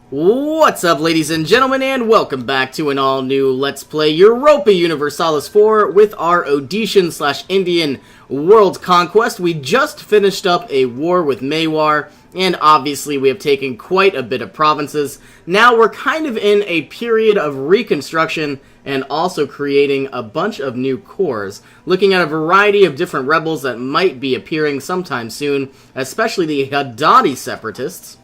What's up, ladies and gentlemen, and welcome back to an all-new Let's Play Europa Universalis 4 with our Odyssean/Indian World Conquest. We just finished up a war with Maywar, and obviously we have taken quite a bit of provinces. Now we're kind of in a period of reconstruction and also creating a bunch of new cores, looking at a variety of different rebels that might be appearing sometime soon, especially the Haddadi separatists.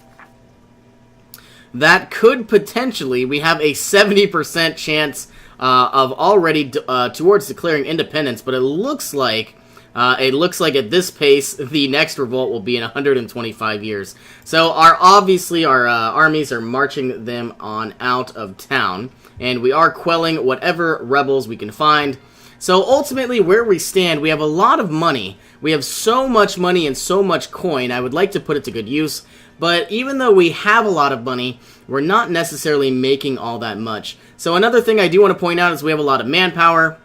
That could potentially, we have a 70% chance of already towards declaring independence, but it looks like at this pace, the next revolt will be in 125 years. So obviously our armies are marching them on out of town, and we are quelling whatever rebels we can find. So ultimately, where we stand, we have a lot of money. We have so much money and so much coin. I would like to put it to good use. But even though we have a lot of money, we're not necessarily making all that much. So another thing I do want to point out is we have a lot of manpower.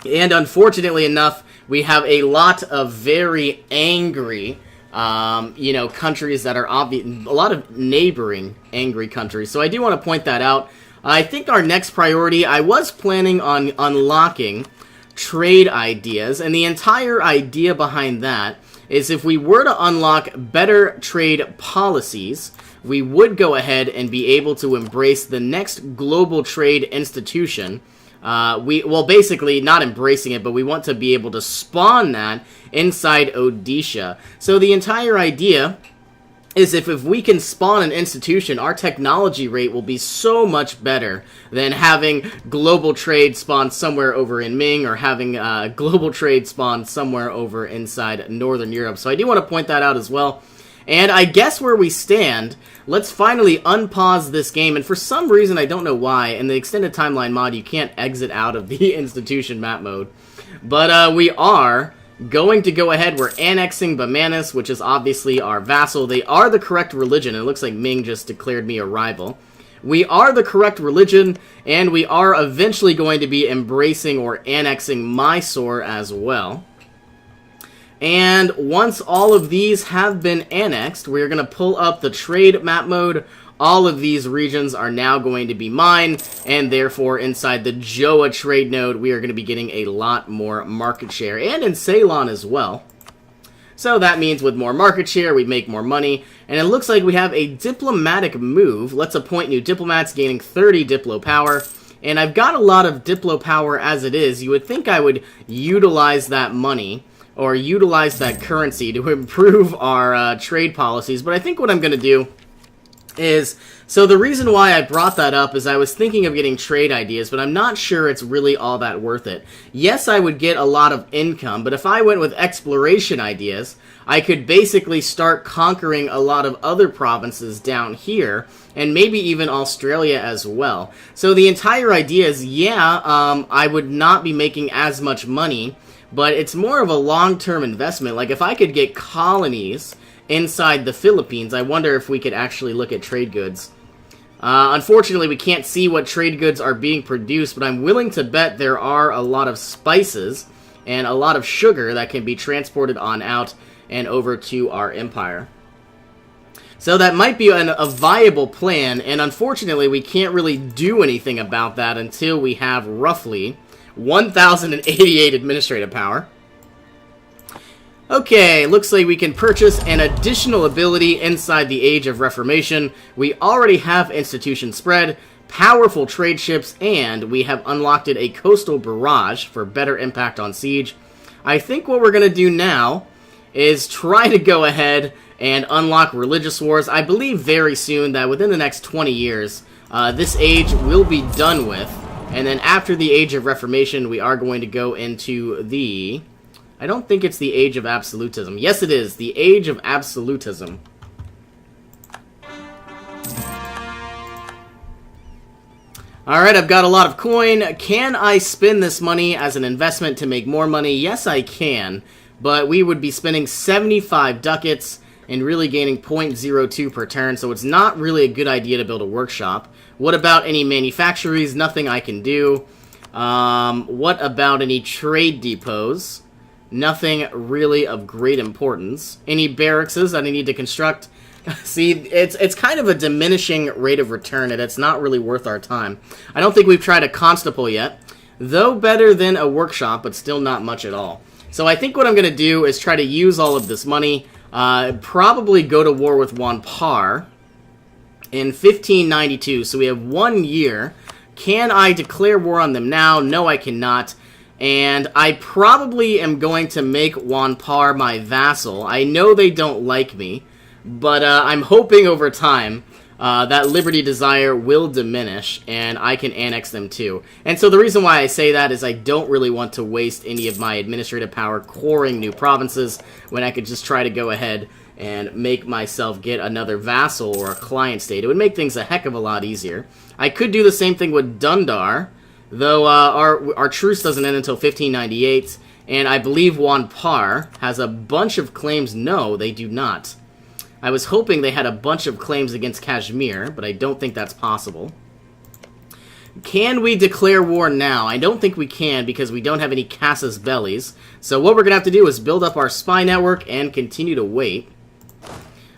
And unfortunately enough, we have a lot of very angry, countries that are a lot of neighboring angry countries. So I do want to point that out. I think our next priority, I was planning on unlocking trade ideas. And the entire idea behind that is if we were to unlock better trade policies, we would go ahead and be able to embrace the next global trade institution. Basically, not embracing it, but we want to be able to spawn that inside Odyssean. So the entire idea is if we can spawn an institution, our technology rate will be so much better than having global trade spawn somewhere over in Ming or having global trade spawn somewhere over inside Northern Europe. So I do want to point that out as well. And I guess where we stand, let's finally unpause this game. And for some reason, I don't know why, in the extended timeline mod, you can't exit out of the institution map mode. But we are going to go ahead. We're annexing Bamanis, which is obviously our vassal. They are the correct religion. It looks like Ming just declared me a rival. We are the correct religion, and we are eventually going to be embracing or annexing Mysore as well. And once all of these have been annexed, we're going to pull up the trade map mode. All of these regions are now going to be mine, and therefore inside the Joa trade node, we are going to be getting a lot more market share, and in Ceylon as well. So that means with more market share, we make more money, and it looks like we have a diplomatic move. Let's appoint new diplomats, gaining 30 diplo power, and I've got a lot of diplo power as it is. You would think I would utilize that money, or utilize that currency to improve our trade policies, but I think what I'm going to do is, so the reason why I brought that up is I was thinking of getting trade ideas, but I'm not sure it's really all that worth it. Yes, I would get a lot of income, but if I went with exploration ideas, I could basically start conquering a lot of other provinces down here, and maybe even Australia as well. So the entire idea is, I would not be making as much money, but it's more of a long-term investment. Like, if I could get colonies inside the Philippines, I wonder if we could actually look at trade goods. Unfortunately, we can't see what trade goods are being produced, but I'm willing to bet there are a lot of spices and a lot of sugar that can be transported on out and over to our empire. So that might be a viable plan, and unfortunately, we can't really do anything about that until we have roughly 1,088 administrative power. Okay, looks like we can purchase an additional ability inside the Age of Reformation. We already have Institution Spread, powerful trade ships, and we have unlocked a coastal barrage for better impact on siege. I think what we're going to do now is try to go ahead and unlock religious wars. I believe very soon that within the next 20 years, this age will be done with. And then after the Age of Reformation, we are going to go into the... I don't think it's the Age of Absolutism. Yes, it is. The Age of Absolutism. Alright, I've got a lot of coin. Can I spend this money as an investment to make more money? Yes, I can. But we would be spending 75 ducats and really gaining 0.02 per turn, so it's not really a good idea to build a workshop. What about any manufactories? Nothing I can do. What about any trade depots? Nothing really of great importance. Any barracks that I need to construct? See, it's kind of a diminishing rate of return, and it's not really worth our time. I don't think we've tried a constable yet, though better than a workshop, but still not much at all. So I think what I'm going to do is try to use all of this money, probably go to war with Wanpar in 1592, so we have 1 year. Can I declare war on them now? No, I cannot. And I probably am going to make Wanpar my vassal. I know they don't like me, but I'm hoping over time that Liberty Desire will diminish, and I can annex them too. And so the reason why I say that is I don't really want to waste any of my administrative power coring new provinces when I could just try to go ahead and make myself get another vassal or a client state. It would make things a heck of a lot easier. I could do the same thing with Dundar, though our truce doesn't end until 1598, and I believe Wanpar has a bunch of claims. No, they do not. I was hoping they had a bunch of claims against Kashmir, but I don't think that's possible. Can we declare war now? I don't think we can because we don't have any casus bellis. So what we're going to have to do is build up our spy network and continue to wait.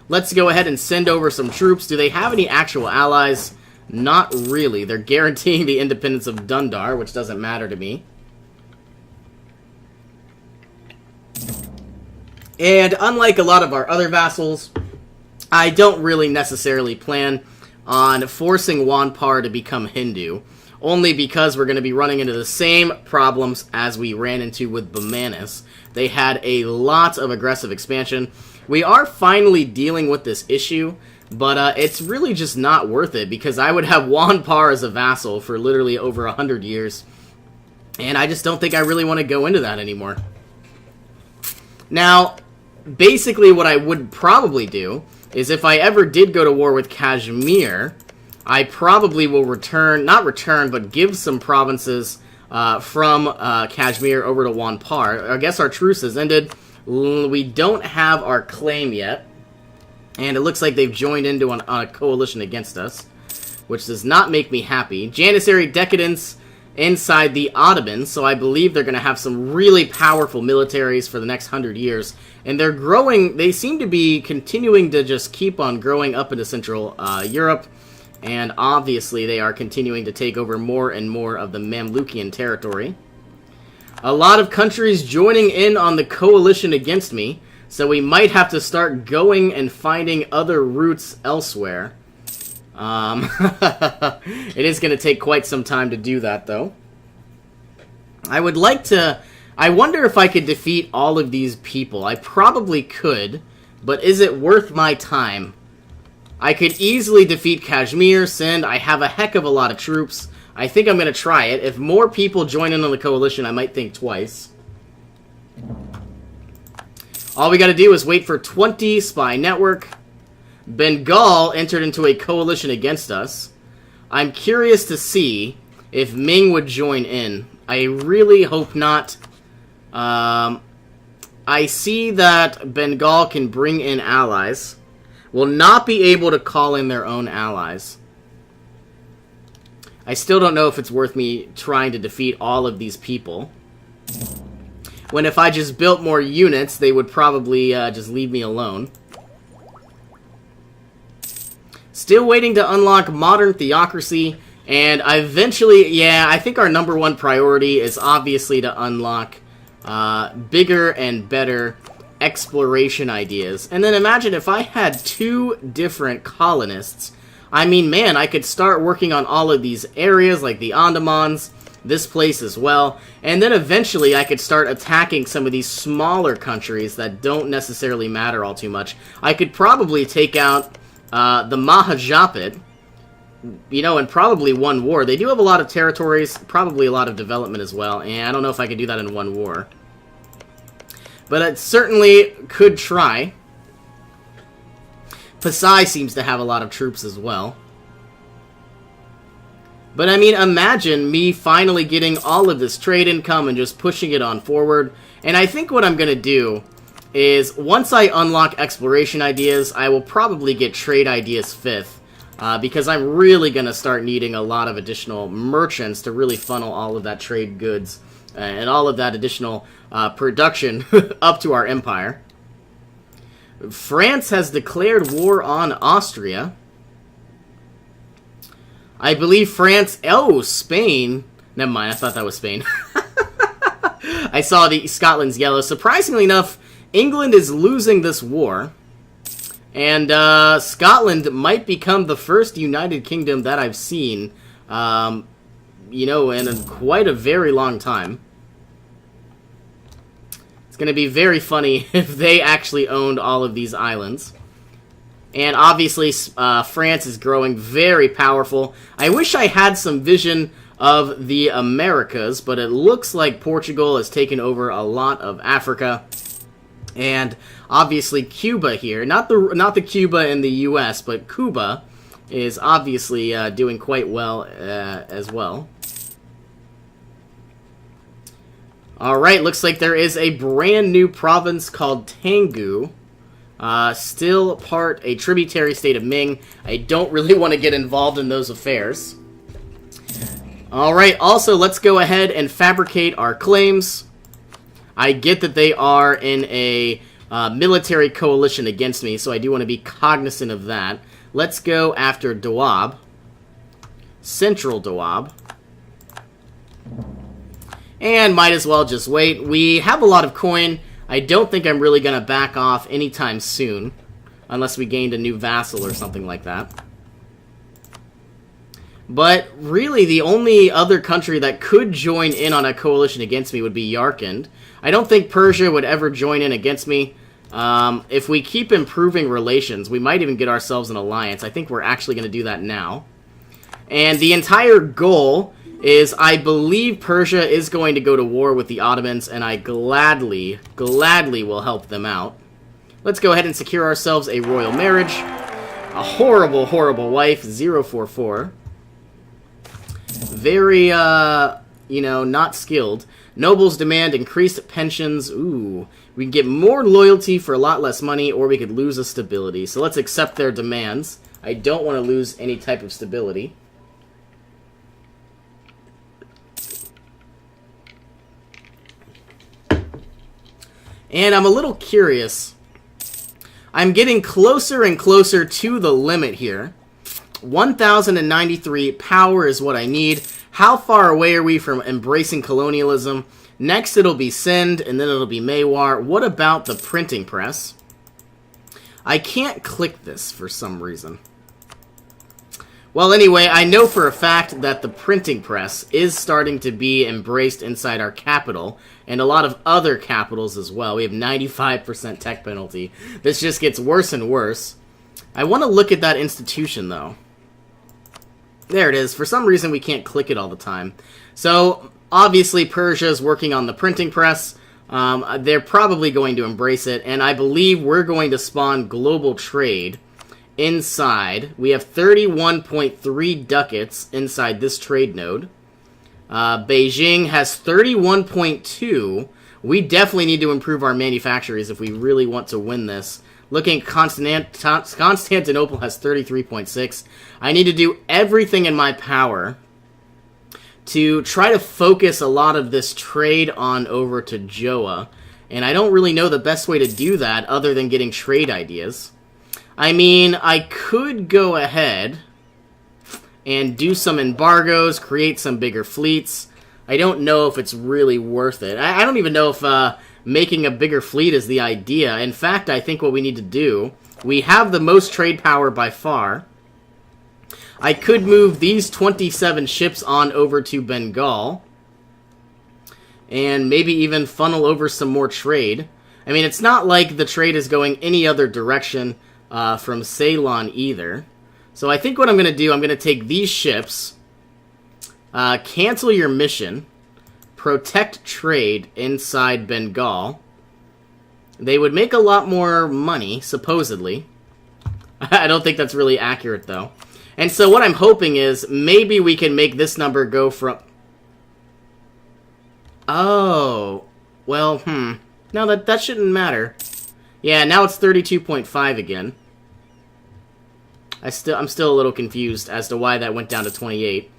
Let's go ahead and send over some troops. Do they have any actual allies? Not really. They're guaranteeing the independence of Dundar, which doesn't matter to me. And unlike a lot of our other vassals, I don't really necessarily plan on forcing Wanpar to become Hindu, only because we're going to be running into the same problems as we ran into with Bamanis. They had a lot of aggressive expansion. We are finally dealing with this issue, but it's really just not worth it, because I would have Wanpar as a vassal for literally over 100 years, and I just don't think I really want to go into that anymore. Now, basically what I would probably do is if I ever did go to war with Kashmir, I probably will but give some provinces from Kashmir over to Wanpar. I guess our truce has ended. We don't have our claim yet, and it looks like they've joined into on a coalition against us, which does not make me happy. Janissary decadence inside the Ottomans, so I believe they're going to have some really powerful militaries for the next 100 years. And they're growing, they seem to be continuing to just keep on growing up into Central Europe, and obviously they are continuing to take over more and more of the Mamlukian territory. A lot of countries joining in on the coalition against me, so we might have to start going and finding other routes elsewhere. It is going to take quite some time to do that, though. I would like to... I wonder if I could defeat all of these people. I probably could, but is it worth my time? I could easily defeat Kashmir, Sindh. I have a heck of a lot of troops. I think I'm going to try it. If more people join in on the coalition, I might think twice. All we got to do is wait for 20 spy network. Bengal entered into a coalition against us. I'm curious to see if Ming would join in. I really hope not. I see that Bengal can bring in allies. Will not be able to call in their own allies. I still don't know if it's worth me trying to defeat all of these people. When if I just built more units, they would probably just leave me alone. Still waiting to unlock modern theocracy, and eventually, I think our number one priority is obviously to unlock bigger and better exploration ideas. And then imagine if I had 2 different colonists. I mean, man, I could start working on all of these areas, like the Andamans, this place as well, and then eventually I could start attacking some of these smaller countries that don't necessarily matter all too much. I could probably take out the Mahajapit, you know, in probably one war. They do have a lot of territories, probably a lot of development as well, and I don't know if I could do that in one war. But it certainly could try. Pasai seems to have a lot of troops as well. But I mean, imagine me finally getting all of this trade income and just pushing it on forward. And I think what I'm going to do is, once I unlock exploration ideas, I will probably get trade ideas 5th. Because I'm really going to start needing a lot of additional merchants to really funnel all of that trade goods and all of that additional production up to our empire. France has declared war on Austria. I believe France... Oh, Spain. Never mind, I thought that was Spain. I saw the Scotland's yellow. Surprisingly enough, England is losing this war. And Scotland might become the first United Kingdom that I've seen, you know, in quite a very long time. It's going to be very funny if they actually owned all of these islands. And obviously, France is growing very powerful. I wish I had some vision of the Americas, but it looks like Portugal has taken over a lot of Africa. And obviously Cuba here, not the Cuba in the U.S., but Cuba is obviously doing quite well as well. Alright, looks like there is a brand new province called Tangu. Still a tributary state of Ming. I don't really want to get involved in those affairs. Alright, also let's go ahead and fabricate our claims. I get that they are in a military coalition against me, so I do want to be cognizant of that. Let's go after Doab. Central Doab. And might as well just wait. We have a lot of coin. I don't think I'm really going to back off anytime soon, unless we gained a new vassal or something like that. But really, the only other country that could join in on a coalition against me would be Yarkand. I don't think Persia would ever join in against me. If we keep improving relations, we might even get ourselves an alliance. I think we're actually going to do that now. And the entire goal is, I believe Persia is going to go to war with the Ottomans, and I gladly will help them out. Let's go ahead and secure ourselves a royal marriage. A horrible, horrible wife, 044. Very, you know, not skilled. Nobles demand increased pensions. Ooh. We can get more loyalty for a lot less money, or we could lose a stability. So let's accept their demands. I don't want to lose any type of stability. And I'm a little curious. I'm getting closer and closer to the limit here. 1,093 power is what I need. How far away are we from embracing colonialism? Next it'll be Sind, and then it'll be Mewar. What about the printing press? I can't click this for some reason. Well, anyway, I know for a fact that the printing press is starting to be embraced inside our capital, and a lot of other capitals as well. We have 95% tech penalty. This just gets worse and worse. I want to look at that institution, though. There it is. For some reason, we can't click it all the time. So, obviously, Persia is working on the printing press. They're probably going to embrace it, and I believe we're going to spawn global trade inside. We have 31.3 ducats inside this trade node. Beijing has 31.2. We definitely need to improve our manufactories if we really want to win this. Looking at Constantinople has 33.6. I need to do everything in my power to try to focus a lot of this trade on over to Joa. And I don't really know the best way to do that other than getting trade ideas. I mean, I could go ahead and do some embargoes, create some bigger fleets. I don't know if it's really worth it. I don't even know if making a bigger fleet is the idea. In fact, I think what we need to do, we have the most trade power by far. I could move these 27 ships on over to Bengal and maybe even funnel over some more trade. I mean, it's not like the trade is going any other direction from Ceylon either. So I think what I'm going to do, I'm going to take these ships, cancel your mission, protect trade inside Bengal. They would make a lot more money, supposedly. I don't think that's really accurate, though. And so what I'm hoping is maybe we can make this number go from... Oh. Well, No, that shouldn't matter. Yeah, now it's 32.5 again. I'm still a little confused as to why that went down to 28.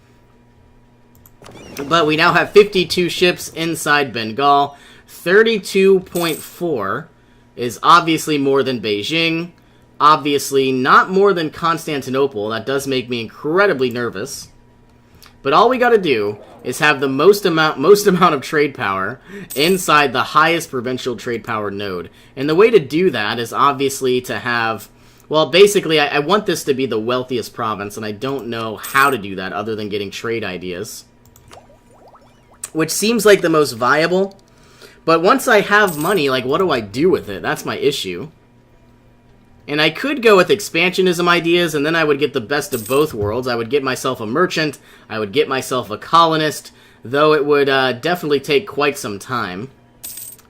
But we now have 52 ships inside Bengal. 32.4 is obviously more than Beijing. Obviously not more than Constantinople. That does make me incredibly nervous. But all we got to do is have the most amount of trade power inside the highest provincial trade power node. And the way to do that is obviously to have... Well, basically, I want this to be the wealthiest province, and I don't know how to do that other than getting trade ideas. Which seems like the most viable. But once I have money, like, what do I do with it? That's my issue. And I could go with expansionism ideas, and then I would get the best of both worlds. I would get myself a merchant, I would get myself a colonist, though it would definitely take quite some time.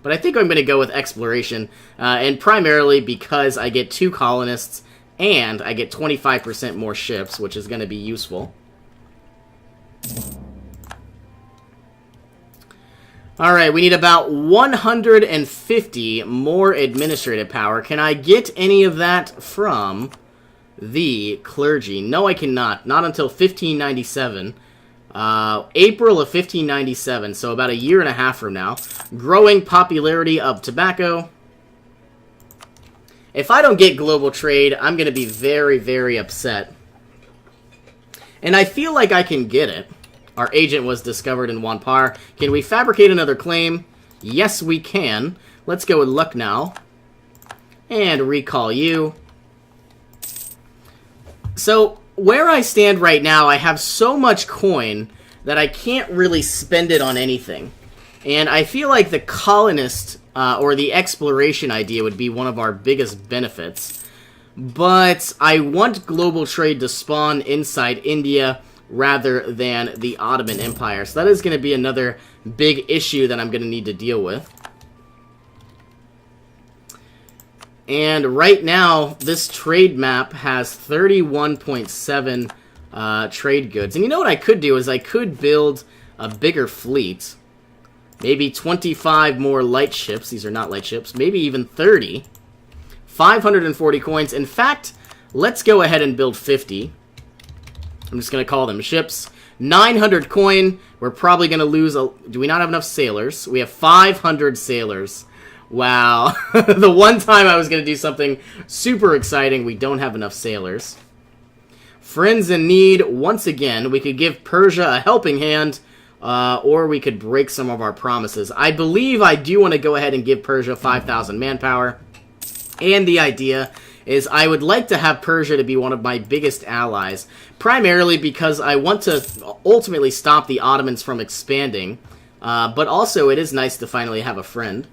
But I think I'm going to go with exploration, and primarily because I get 2 colonists, and I get 25% more ships, which is going to be useful. Alright, we need about 150 more administrative power. Can I get any of that from the clergy? No, I cannot. Not until 1597. April of 1597, so about a year and a half from now. Growing popularity of tobacco. If I don't get global trade, I'm going to be very, very upset. And I feel like I can get it. Our agent was discovered in Wanpar. Can we fabricate another claim? Yes, we can. Let's go with Lucknow. And recall you. So, where I stand right now, I have so much coin that I can't really spend it on anything. And I feel like the colonist or the exploration idea would be one of our biggest benefits. But I want global trade to spawn inside India rather than the Ottoman Empire. So that is going to be another big issue that I'm going to need to deal with. And right now, this trade map has 31.7 trade goods. And you know what I could do is I could build a bigger fleet. Maybe 25 more light ships. These are not light ships. Maybe even 30. 540 coins. In fact, let's go ahead and build 50. I'm just going to call them ships. 900 coin. We're probably going to lose... Do we not have enough sailors? We have 500 sailors. Wow. The one time I was going to do something super exciting, we don't have enough sailors. Friends in need. Once again, we could give Persia a helping hand, or we could break some of our promises. I believe I do want to go ahead and give Persia 5,000 manpower. And the idea is I would like to have Persia to be one of my biggest allies, primarily because I want to ultimately stop the Ottomans from expanding, but also it is nice to finally have a friend.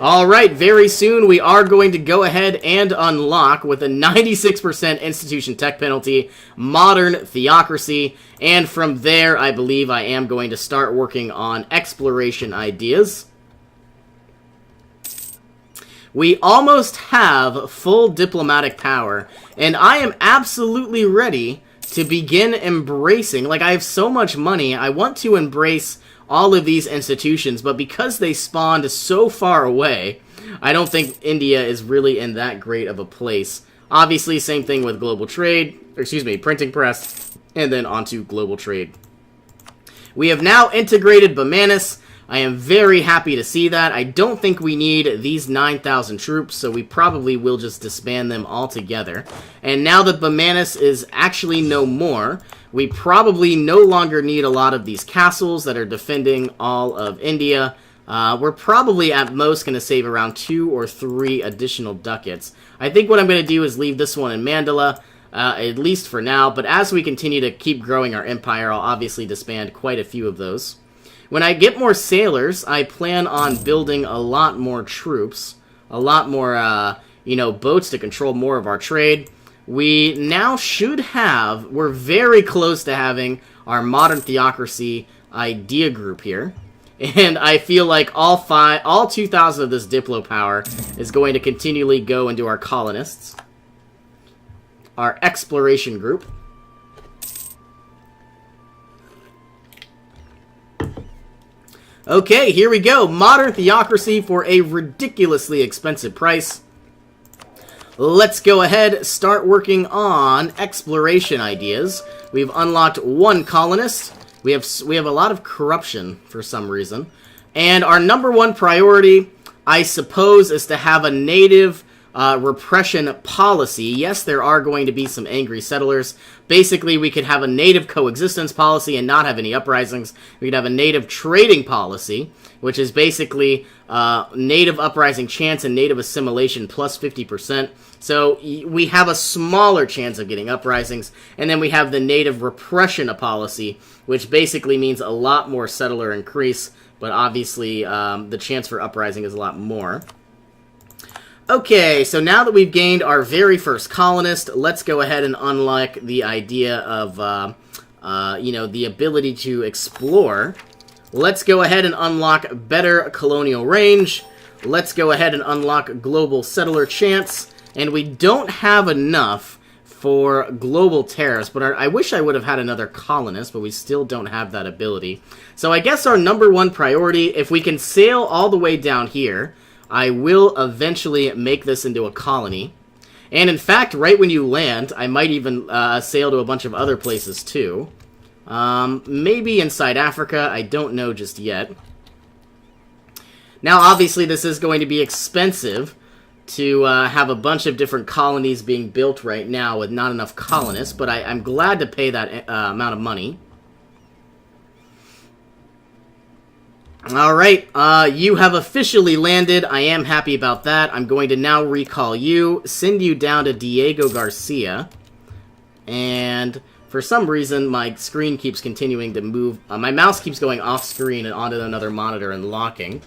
Alright, very soon we are going to go ahead and unlock, with a 96% institution tech penalty, modern theocracy, and from there I believe I am going to start working on exploration ideas. We almost have full diplomatic power, and I am absolutely ready to begin embracing. Like, I have so much money, I want to embrace all of these institutions, but because they spawned so far away, I don't think India is really in that great of a place. Obviously, same thing with global trade, printing press, and then onto global trade. We have now integrated Bamanis. I am very happy to see that. I don't think we need these 9,000 troops, so we probably will just disband them altogether. And now that Bamanis is actually no more, we probably no longer need a lot of these castles that are defending all of India. We're probably at most going to save around 2 or 3 additional ducats. I think what I'm going to do is leave this one in Mandala, at least for now, but as we continue to keep growing our empire, I'll obviously disband quite a few of those. When I get more sailors, I plan on building a lot more troops, a lot more, boats to control more of our trade. We now should have, we're very close to having our modern theocracy idea group here. And I feel like all 2,000 of this Diplo power is going to continually go into our colonists. Our exploration group. Okay, here we go. Modern theocracy for a ridiculously expensive price. Let's go ahead, start working on exploration ideas. We've unlocked 1 colonist. We have a lot of corruption for some reason. And our number one priority, I suppose, is to have a native repression policy. Yes, there are going to be some angry settlers. Basically, we could have a native coexistence policy and not have any uprisings. We could have a native trading policy, which is basically native uprising chance and native assimilation plus 50%. So we have a smaller chance of getting uprisings. And then we have the native repression policy, which basically means a lot more settler increase, but obviously the chance for uprising is a lot more. Okay, so now that we've gained our very first colonist, let's go ahead and unlock the idea of, the ability to explore. Let's go ahead and unlock better colonial range. Let's go ahead and unlock global settler chance. And we don't have enough for global terrorists, but I wish I would have had another colonist, but we still don't have that ability. So I guess our number one priority, if we can sail all the way down here, I will eventually make this into a colony. And in fact, right when you land, I might even sail to a bunch of other places too. Maybe inside Africa, I don't know just yet. Now, obviously, this is going to be expensive to have a bunch of different colonies being built right now with not enough colonists, but I'm glad to pay that amount of money. Alright, you have officially landed. I am happy about that. I'm going to now recall you, send you down to Diego Garcia, and for some reason my screen keeps continuing to move. My mouse keeps going off screen and onto another monitor and locking.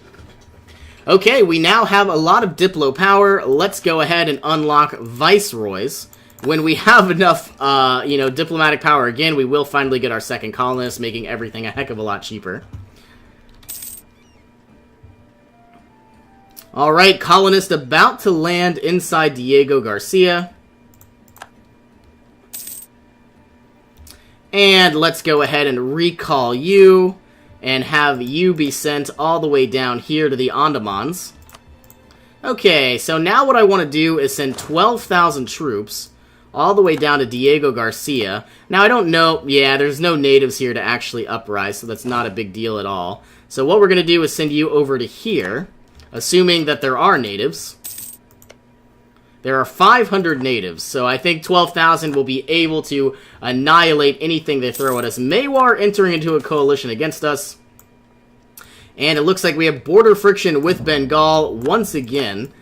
Okay, we now have a lot of Diplo power. Let's go ahead and unlock Viceroys. When we have enough, diplomatic power again, we will finally get our second colonist, making everything a heck of a lot cheaper. Alright, colonist about to land inside Diego Garcia. And let's go ahead and recall you and have you be sent all the way down here to the Andamans. Okay, so now what I want to do is send 12,000 troops all the way down to Diego Garcia. Now, I don't know, there's no natives here to actually uprise, so that's not a big deal at all. So what we're going to do is send you over to here, assuming that there are natives. There are 500 natives, so I think 12,000 will be able to annihilate anything they throw at us. Maywar entering into a coalition against us. And it looks like we have border friction with Bengal once again.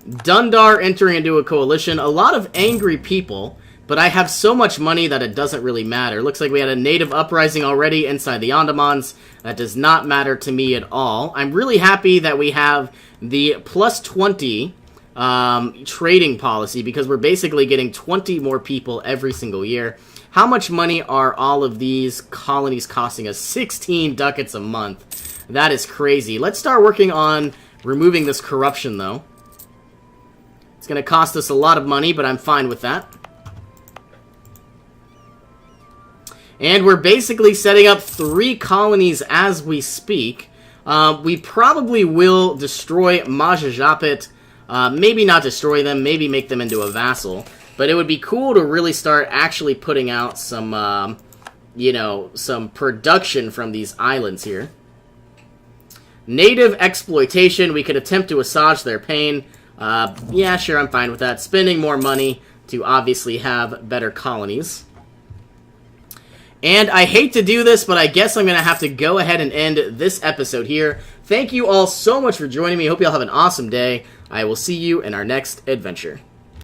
Dundar entering into a coalition. A lot of angry people, but I have so much money that it doesn't really matter. Looks like we had a native uprising already inside the Andamans. That does not matter to me at all. I'm really happy that we have the plus 20 trading policy, because we're basically getting 20 more people every single year. How much money are all of these colonies costing us? 16 ducats a month. That is crazy. Let's start working on removing this corruption, though. It's going to cost us a lot of money, but I'm fine with that. And we're basically setting up 3 colonies as we speak. We probably will destroy Majapahit. Maybe not destroy them, maybe make them into a vassal. But it would be cool to really start actually putting out some, some production from these islands here. Native exploitation, we could attempt to assuage their pain. Yeah, sure, I'm fine with that. Spending more money to obviously have better colonies. And I hate to do this, but I guess I'm going to have to go ahead and end this episode here. Thank you all so much for joining me. Hope you all have an awesome day. I will see you in our next adventure.